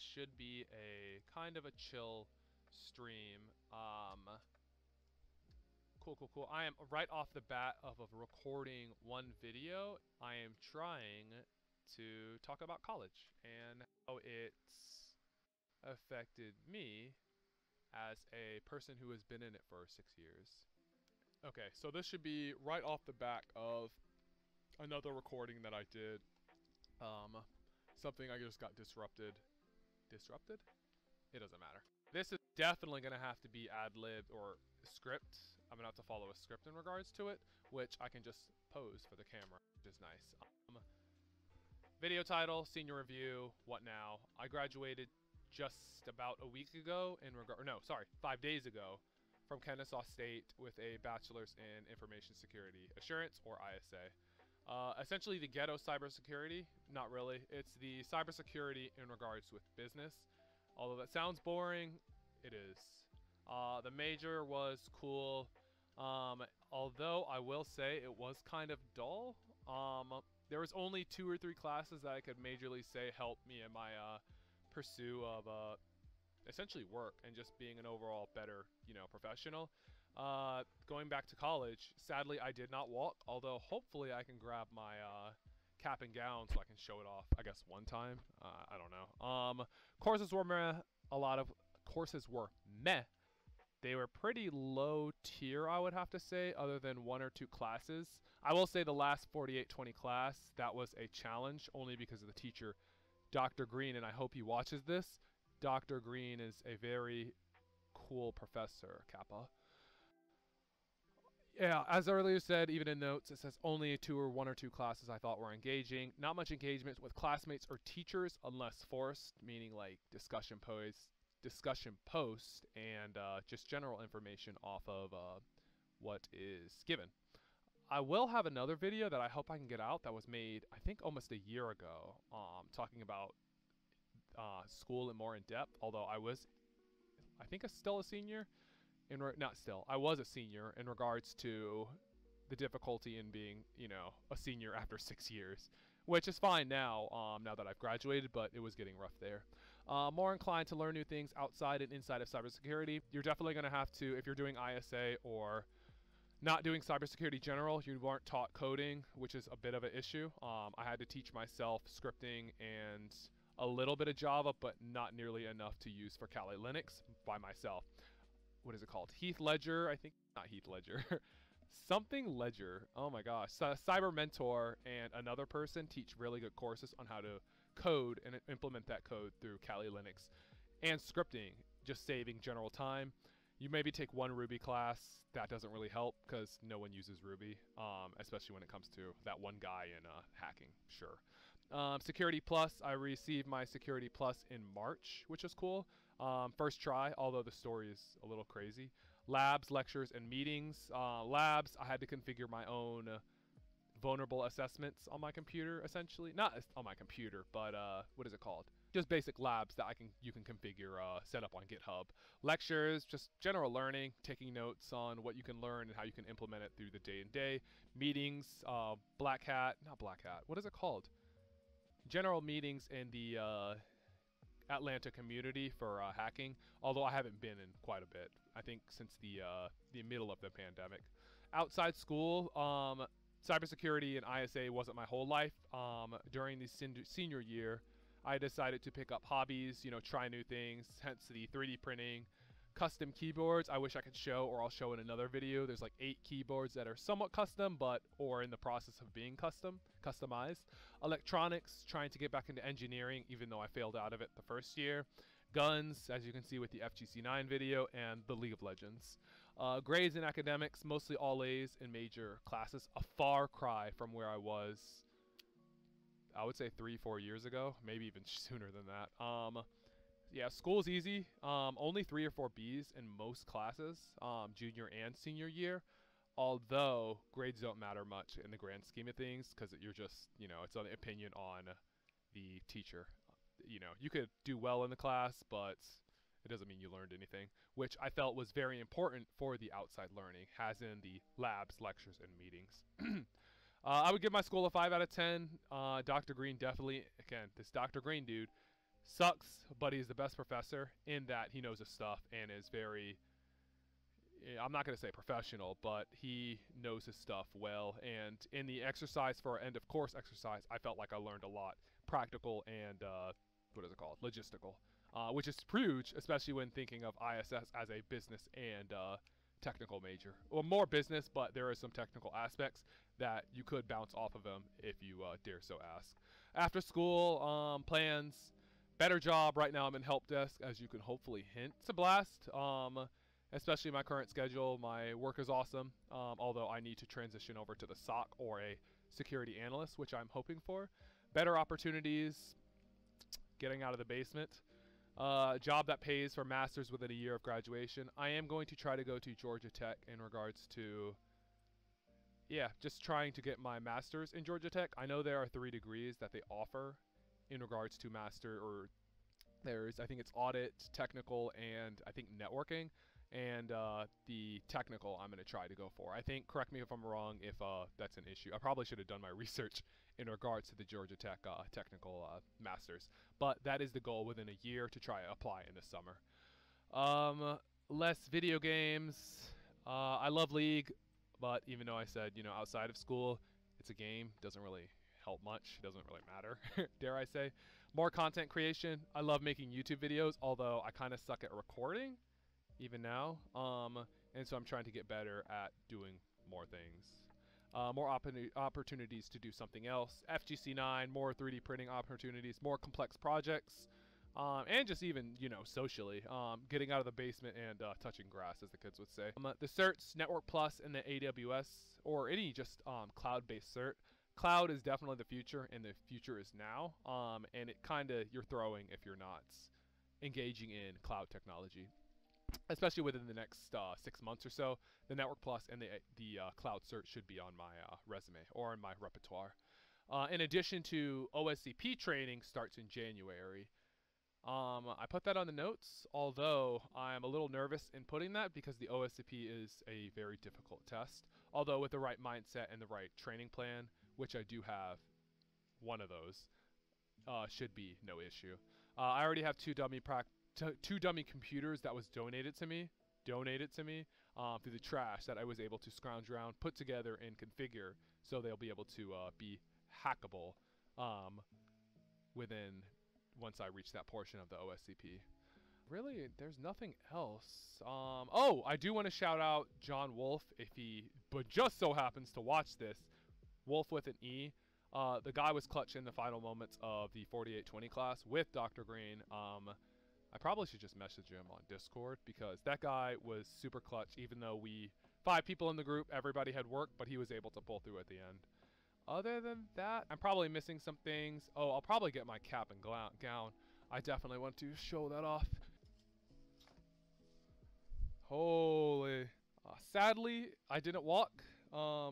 this should be a kind of a chill stream. Cool. I am right off the bat of recording one video. I am trying to talk about college and how it's affected me as a person who has been in it for 6 years. Okay, so this should be right off the back of another recording that I did. Something I just got disrupted. Disrupted? It doesn't matter. This is definitely going to have to be ad-libbed or script. I'm going to have to follow a script in regards to it, which I can just pose for the camera, which is nice. Video title, senior review, what now? I graduated just about a week ago 5 days ago from Kennesaw State with a bachelor's in information security assurance, or ISA. Essentially the ghetto cybersecurity, not really. It's the cybersecurity in regards with business. Although that sounds boring, it is. The major was cool. Although I will say it was kind of dull. There was only 2 or 3 classes that I could majorly say helped me in my pursuit of essentially work and just being an overall better, professional. Going back to college, sadly I did not walk, although hopefully I can grab my cap and gown so I can show it off, I guess, one time. I don't know. Courses were meh. A lot of courses were meh. They were pretty low tier, I would have to say, other than 1 or 2 classes. I will say the last 4820 class, that was a challenge, only because of the teacher, Dr. Green, and I hope he watches this. Dr. Green is a very cool professor, Kappa. Yeah, as earlier said, even in notes, it says only 1 or 2 classes I thought were engaging. Not much engagement with classmates or teachers unless forced, meaning like discussion post, and just general information off of what is given. I will have another video that I hope I can get out that was made, I think, almost a year ago, talking about school and more in depth, although I think still a senior. I was a senior in regards to the difficulty in being, a senior after 6 years, which is fine now, now that I've graduated, but it was getting rough there. More inclined to learn new things outside and inside of cybersecurity. You're definitely going to have to, if you're doing ISA or not doing cybersecurity general, you weren't taught coding, which is a bit of an issue. I had to teach myself scripting and a little bit of Java, but not nearly enough to use for Kali Linux by myself. What is it called? Heath Ledger, I think. Not Heath Ledger. Something Ledger. Oh my gosh. Cyber Mentor and another person teach really good courses on how to code and implement that code through Kali Linux and scripting, just saving general time. You maybe take 1 Ruby class. That doesn't really help because no one uses Ruby, especially when it comes to that one guy in hacking. Sure. Security Plus. I received my Security Plus in March, which is cool. First try, although the story is a little crazy. Labs, lectures, and meetings. Labs, I had to configure my own vulnerable assessments on my computer, essentially. Not on my computer, but what is it called? Just basic labs that you can configure, set up on GitHub. Lectures, just general learning, taking notes on what you can learn and how you can implement it through the day-to-day. Meetings, not Black Hat, what is it called? General meetings in the Atlanta community for hacking, although I haven't been in quite a bit. I think since the middle of the pandemic. Outside school, cybersecurity and ISA wasn't my whole life. During the senior year, I decided to pick up hobbies, try new things, hence the 3D printing, custom keyboards. I wish I could show, or I'll show in another video. There's like 8 keyboards that are somewhat custom, or in the process of being customized. Electronics, trying to get back into engineering, even though I failed out of it the first year. Guns, as you can see with the FGC9 video, and the League of Legends. Grades in academics, mostly all A's in major classes. A far cry from where I was, I would say 3-4 years ago, maybe even sooner than that. Yeah, school's easy. Only 3 or 4 B's in most classes, junior and senior year. Although grades don't matter much in the grand scheme of things, because you're just, it's an opinion on the teacher. You could do well in the class, but it doesn't mean you learned anything, which I felt was very important for the outside learning, as in the labs, lectures, and meetings. I would give my school a 5 out of 10. Dr. Green definitely, again, this Dr. Green dude sucks, but he's the best professor in that he knows his stuff and is very, I'm not going to say professional, but he knows his stuff well. And in the exercise for our end of course exercise, I felt like I learned a lot, practical and what is it called, logistical, which is huge, especially when thinking of ISS as a business and technical major. Well, more business, but there are some technical aspects that you could bounce off of him if you dare so ask. After school plans, better job. Right now I'm in help desk, as you can hopefully hint. It's a blast. Especially my current schedule. My work is awesome, although I need to transition over to the SOC or a security analyst, which I'm hoping for. Better opportunities, getting out of the basement. Job that pays for masters within a year of graduation. I am going to try to go to Georgia Tech in regards to, yeah, just trying to get my master's in Georgia Tech. I know there are 3 degrees that they offer in regards to master, or there's, I think it's audit, technical, and I think networking. And the technical I'm going to try to go for. I think, correct me if I'm wrong, if that's an issue. I probably should have done my research in regards to the Georgia Tech technical masters. But that is the goal within a year to try to apply in the summer. Less video games. I love League, but even though I said, you know, outside of school, it's a game. Doesn't really help much. Doesn't really matter, dare I say. More content creation. I love making YouTube videos, although I kind of suck at recording even now, and so I'm trying to get better at doing more things. More opportunities to do something else. FGC 9, more 3D printing opportunities, more complex projects, and just even, you know, socially, getting out of the basement and touching grass, as the kids would say. The certs, Network Plus, and the AWS, or any just cloud-based cert. Cloud is definitely the future, and the future is now, and it kind of, you're throwing if you're not engaging in cloud technology. Especially within the next 6 months or so, the Network Plus and the Cloud Cert should be on my resume or in my repertoire. In addition to OSCP training starts in January. I put that on the notes, although I'm a little nervous in putting that because the OSCP is a very difficult test. Although with the right mindset and the right training plan, which I do have one of those, should be no issue. I already have two dummy computers that was donated to me through the trash that I was able to scrounge around, put together, and configure so they'll be able to be hackable within once I reach that portion of the OSCP. Really, there's nothing else. Oh, I do want to shout out John Wolf if he but just so happens to watch this. Wolf with an E. The guy was clutch in the final moments of the 4820 class with Dr. Green. I probably should just message him on Discord because that guy was super clutch, even though 5 people in the group, everybody had work, but he was able to pull through at the end. Other than that, I'm probably missing some things. Oh, I'll probably get my cap and gown. I definitely want to show that off. Holy. Sadly, I didn't walk. Oh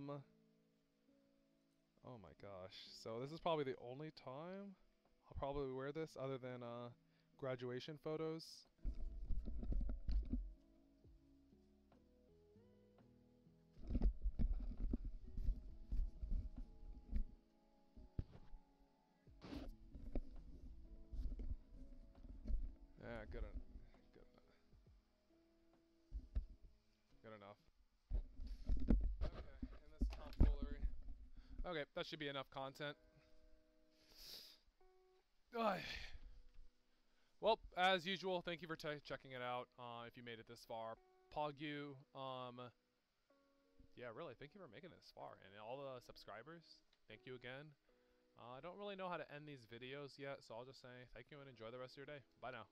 my gosh. So this is probably the only time I'll probably wear this other than graduation photos. Yeah, good enough. Okay, and this tomfoolery. Okay, that should be enough content. Well, as usual, thank you for checking it out. If you made it this far, Pogyu. Yeah, really, thank you for making it this far, and all the subscribers. Thank you again. I don't really know how to end these videos yet, so I'll just say thank you and enjoy the rest of your day. Bye now.